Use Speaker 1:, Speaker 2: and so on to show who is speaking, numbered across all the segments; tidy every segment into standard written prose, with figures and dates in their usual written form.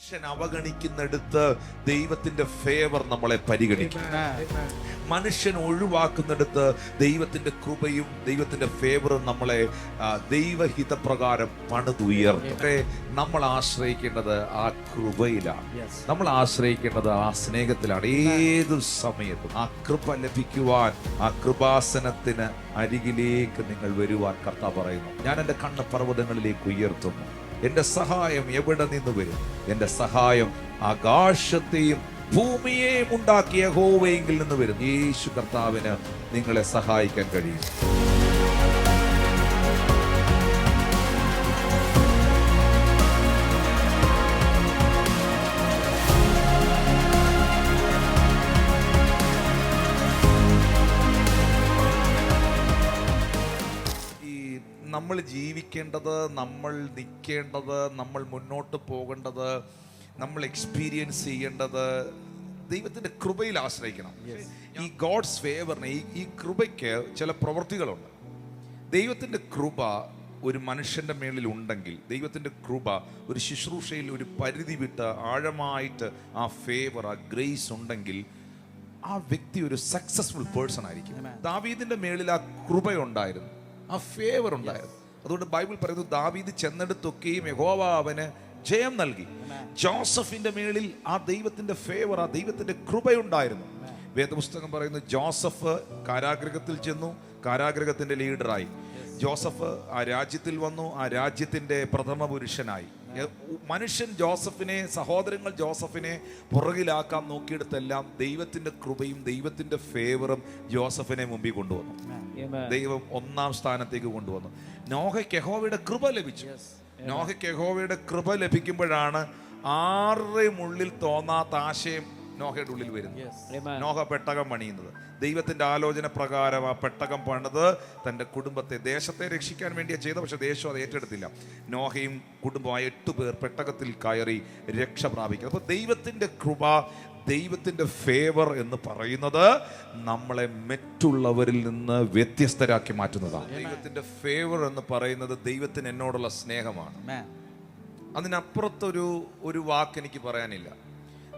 Speaker 1: മനുഷ്യൻ അവഗണിക്കുന്നിടത്ത് ദൈവത്തിന്റെ ഫേവർ നമ്മളെ പരിഗണിക്കും. മനുഷ്യൻ ഒഴിവാക്കുന്നിടത്ത് ദൈവത്തിന്റെ കൃപയും ദൈവത്തിന്റെ ഫേവറും നമ്മളെ ദൈവഹിതപ്രകാരം പണിതുയർത്തും. നമ്മൾ ആശ്രയിക്കേണ്ടത് ആ കൃപയിലാണ്, നമ്മൾ ആശ്രയിക്കേണ്ടത് ആ സ്നേഹത്തിലാണ്. ഏതു സമയത്തും ആ കൃപ ലഭിക്കുവാൻ, ആ കൃപാസനത്തിന് അരികിലേക്ക് നിങ്ങൾ വരുവാൻ കർത്താവ് പറയുന്നു. ഞാൻ എൻ്റെ കണ്ണ് പർവ്വതങ്ങളിലേക്ക് ഉയർത്തുന്നു. എന്റെ സഹായം എവിടെ നിന്ന് വരും? എന്റെ സഹായം ആകാശത്തെയും ഭൂമിയെയും ഉണ്ടാക്കിയ യഹോവയിൽ നിന്ന് വരും. യേശു കർത്താവിന് നിങ്ങളെ സഹായിക്കാൻ കഴിയും. നമ്മൾ ജീവിക്കേണ്ടത്, നമ്മൾ നിൽക്കേണ്ടത്, നമ്മൾ മുന്നോട്ട് പോകേണ്ടത്, നമ്മൾ എക്സ്പീരിയൻസ് ചെയ്യേണ്ടത് ദൈവത്തിൻ്റെ കൃപയിൽ ആശ്രയിക്കണം. ഈ ഗോഡ്സ് ഫേവറിന്, ഈ കൃപയ്ക്ക് ചില പ്രവൃത്തികളുണ്ട്. ദൈവത്തിൻ്റെ കൃപ ഒരു മനുഷ്യൻ്റെ മേളിൽ ഉണ്ടെങ്കിൽ, ദൈവത്തിൻ്റെ കൃപ ഒരു ശുശ്രൂഷയിൽ ഒരു പരിധി വിട്ട് ആഴമായിട്ട് ആ ഫേവർ, ആ ഗ്രേസ് ഉണ്ടെങ്കിൽ ആ വ്യക്തി ഒരു സക്സസ്ഫുൾ പേഴ്സൺ ആയിരിക്കും. ദാവീദിന്റെ മേളിൽ ആ കൃപയുണ്ടായിരുന്നു, ആ ഫേവർ ഉണ്ടായിരുന്നു. അതുകൊണ്ട് ബൈബിൾ പറയുന്നു, ദാവീദ് ചെന്നെടുത്തൊക്കെയും യഹോവ അവന് ജയം നൽകി. ജോസഫിന്റെ മേളിൽ ആ ദൈവത്തിന്റെ ഫേവർ, ആ ദൈവത്തിന്റെ കൃപയുണ്ടായിരുന്നു. വേദപുസ്തകം പറയുന്നു, ജോസഫ് കാരാഗൃഹത്തിൽ ചെന്നു, കാരാഗൃഹത്തിന്റെ ലീഡറായി. ജോസഫ് ആ രാജ്യത്തിൽ വന്നു, ആ രാജ്യത്തിന്റെ പ്രഥമ പുരുഷനായി. മനുഷ്യൻ ജോസഫിനെ, സഹോദരങ്ങൾ ജോസഫിനെ പുറകിലാക്കാൻ നോക്കിയെടുത്തെല്ലാം ദൈവത്തിന്റെ കൃപയും ദൈവത്തിന്റെ ഫേവറും ജോസഫിനെ മുമ്പിൽ കൊണ്ടുവന്നു. ദൈവം ഒന്നാം സ്ഥാനത്തേക്ക് കൊണ്ടുവന്നു. നോഹയ്ക്ക് യഹോവയുടെ കൃപ ലഭിച്ചു. നോഹയ്ക്ക് യഹോവയുടെ കൃപ ലഭിക്കുമ്പോഴാണ് ആരുടെയും ഉള്ളിൽ തോന്നാത്ത ആശയം നോഹയുടെ ഉള്ളിൽ വരുന്നു. നോഹ പെട്ടകം പണിയുന്നത്. ദൈവത്തിന്റെ ആലോചന പ്രകാരം ആ പെട്ടകം പണിത് തൻ്റെ കുടുംബത്തെ, ദേശത്തെ രക്ഷിക്കാൻ വേണ്ടിയാണ് ചെയ്തത്. പക്ഷെ ദേശം അത് ഏറ്റെടുത്തില്ല. നോഹയും കുടുംബമായ 8 പേർ പെട്ടകത്തിൽ കയറി രക്ഷ പ്രാപിക്കുന്നത്. അപ്പോൾ ദൈവത്തിന്റെ കൃപ, ദൈവത്തിന്റെ ഫേവർ എന്ന് പറയുന്നത് നമ്മളെ മറ്റുള്ളവരിൽ നിന്ന് വ്യത്യസ്തരാക്കി മാറ്റുന്നതാണ്. ദൈവത്തിന്റെ ഫേവർ എന്ന് പറയുന്നത് ദൈവത്തിന് എന്നോടുള്ള സ്നേഹമാണ്. അതിനപ്പുറത്തൊരു വാക്ക് എനിക്ക് പറയാനില്ല.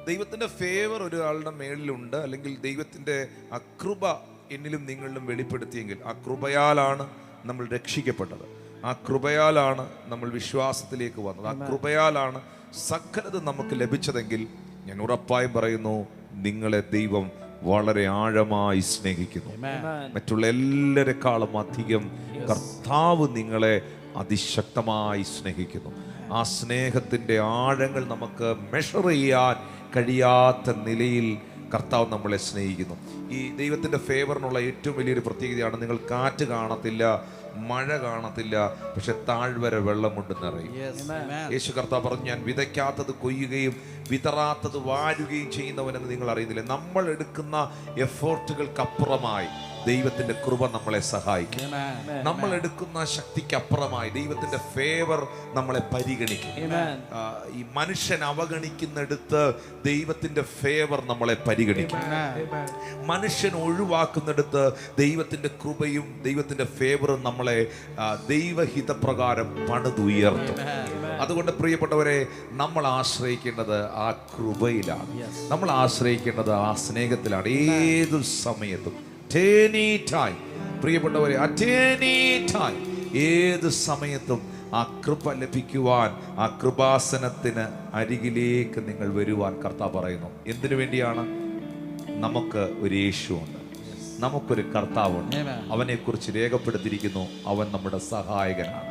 Speaker 1: ദൈവത്തിന്റെ ഫേവർ ഒരാളുടെ മേളിലുണ്ട്, അല്ലെങ്കിൽ ദൈവത്തിന്റെ ആ കൃപ എന്നിലും നിങ്ങളിലും വെളിപ്പെടുത്തിയെങ്കിൽ, ആ കൃപയാലാണ് നമ്മൾ രക്ഷിക്കപ്പെട്ടത്. ആ കൃപയാലാണ് നമ്മൾ വിശ്വാസത്തിലേക്ക് വന്നത്. ആ കൃപയാലാണ് സകലതും നമുക്ക് ലഭിച്ചതെങ്കിൽ ഞാൻ ഉറപ്പായും പറയുന്നു, നിങ്ങളെ ദൈവം വളരെ ആഴമായി സ്നേഹിക്കുന്നു. മറ്റുള്ള എല്ലാരെക്കാളും അധികം കർത്താവ് നിങ്ങളെ അതിശക്തമായി സ്നേഹിക്കുന്നു. ആ സ്നേഹത്തിന്റെ ആഴങ്ങൾ നമുക്ക് മെഷർ ചെയ്യാൻ കഴിയാത്ത നിലയിൽ കർത്താവ് നമ്മളെ സ്നേഹിക്കുന്നു. ഈ ദൈവത്തിന്റെ ഫേവറിനുള്ള ഏറ്റവും വലിയൊരു പ്രത്യേകതയാണ്, നിങ്ങൾ കാറ്റ് കാണത്തില്ല, മഴ കാണത്തില്ല, പക്ഷെ താഴ്വര വെള്ളം കൊണ്ട് നിറയും. യേശു കർത്താവ് പറഞ്ഞു, ഞാൻ വിതയ്ക്കാത്തത് കൊയ്യുകയും വിതറാത്തത് വാഴുകയും ചെയ്യുന്നവനെന്ന് നിങ്ങൾ അറിയുന്നില്ല. നമ്മൾ എടുക്കുന്ന എഫേർട്ടുകൾക്കപ്പുറമായി ദൈവത്തിന്റെ കൃപ നമ്മളെ സഹായിക്കും. നമ്മൾ എടുക്കുന്ന ശക്തിക്കപ്പുറമായി ദൈവത്തിന്റെ ഫേവർ നമ്മളെ പരിഗണിക്കും. ഈ മനുഷ്യൻ അവഗണിക്കുന്നിടത്ത് ദൈവത്തിന്റെ ഫേവർ നമ്മളെ പരിഗണിക്കും. മനുഷ്യൻ ഒഴിവാക്കുന്നിടത്ത് ദൈവത്തിന്റെ കൃപയും ദൈവത്തിന്റെ ഫേവറും നമ്മളെ ദൈവഹിതപ്രകാരം പണിതുയർത്തും. അതുകൊണ്ട് പ്രിയപ്പെട്ടവരെ, നമ്മൾ ആശ്രയിക്കേണ്ടത് ആ കൃപയിലാണ്, നമ്മൾ ആശ്രയിക്കേണ്ടത് ആ സ്നേഹത്തിലാണ്. ഏതു സമയത്തും, പ്രിയപ്പെട്ടവരെ, ഏത് സമയത്തും ആ കൃപ ലഭിക്കുവാൻ, ആ കൃപാസനത്തിന് അരികിലേക്ക് നിങ്ങൾ വരുവാൻ കർത്താവ് പറയുന്നു. എന്തിനു വേണ്ടിയാണ്? നമുക്ക് ഒരു യേശുവുണ്ട്, നമുക്കൊരു കർത്താവുണ്ട്. അവനെ കുറിച്ച് രേഖപ്പെടുത്തിയിരിക്കുന്നു, അവൻ നമ്മുടെ സഹായകനാണ്,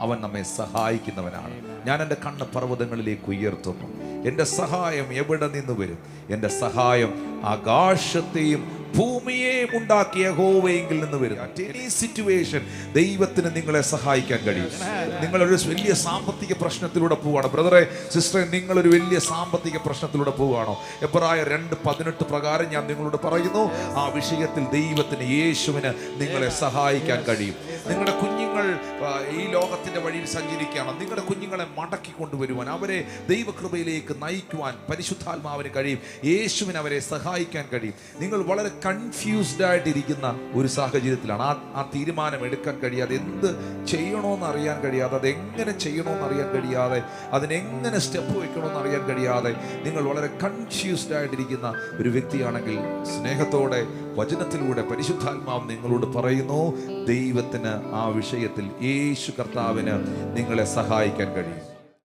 Speaker 1: അവൻ നമ്മെ സഹായിക്കുന്നവനാണ്. ഞാൻ എൻ്റെ കണ്ണ് പർവ്വതങ്ങളിലേക്ക് ഉയർത്തുന്നു. എൻ്റെ സഹായം എവിടെ നിന്ന് വരും? എൻ്റെ സഹായം ആകാശത്തെയും ഭൂമിയെയും ഉണ്ടാക്കിയ യഹോവയിൽ നിന്ന് വരും. എനി സിറ്റുവേഷൻ ദൈവത്തിന് നിങ്ങളെ സഹായിക്കാൻ കഴിയും. നിങ്ങളൊരു വലിയ സാമ്പത്തിക പ്രശ്നത്തിലൂടെ പോവുകയാണ്, ബ്രദറെ, സിസ്റ്ററെ, നിങ്ങളൊരു വലിയ സാമ്പത്തിക പ്രശ്നത്തിലൂടെ പോവുകയാണോ? എബ്രായർ 2:18 പ്രകാരം ഞാൻ നിങ്ങളോട് പറയുന്നു, ആ വിഷയത്തിൽ ദൈവത്തിന്, യേശുവിന് നിങ്ങളെ സഹായിക്കാൻ കഴിയും. നിങ്ങളുടെ കുഞ്ഞുങ്ങൾ കുഞ്ഞുങ്ങൾ ഈ ലോകത്തിൻ്റെ വഴിയിൽ സഞ്ചരിക്കുകയാണ്. നിങ്ങളുടെ കുഞ്ഞുങ്ങളെ മടക്കി കൊണ്ടുവരുവാൻ, അവരെ ദൈവകൃപയിലേക്ക് നയിക്കുവാൻ പരിശുദ്ധാത്മാവിന് കഴിയും. യേശുവിന് അവരെ സഹായിക്കാൻ കഴിയും. നിങ്ങൾ വളരെ കൺഫ്യൂസ്ഡ് ആയിട്ടിരിക്കുന്ന ഒരു സാഹചര്യത്തിലാണ്. ആ തീരുമാനം എടുക്കാൻ കഴിയാതെ, എന്ത് ചെയ്യണമെന്ന് അറിയാൻ കഴിയാതെ, അതെങ്ങനെ ചെയ്യണമെന്ന് അറിയാൻ കഴിയാതെ, അതിനെങ്ങനെ സ്റ്റെപ്പ് വെക്കണമെന്ന് അറിയാൻ കഴിയാതെ നിങ്ങൾ വളരെ കൺഫ്യൂസ്ഡ് ആയിട്ടിരിക്കുന്ന ഒരു വ്യക്തിയാണെങ്കിൽ, സ്നേഹത്തോടെ വചനത്തിലൂടെ പരിശുദ്ധാത്മാവ് നിങ്ങളോട് പറയുന്നു, ദൈവത്തിന് ആ വിഷയത്തിൽ, യേശു കർത്താവിന് നിങ്ങളെ സഹായിക്കാൻ കഴിയും.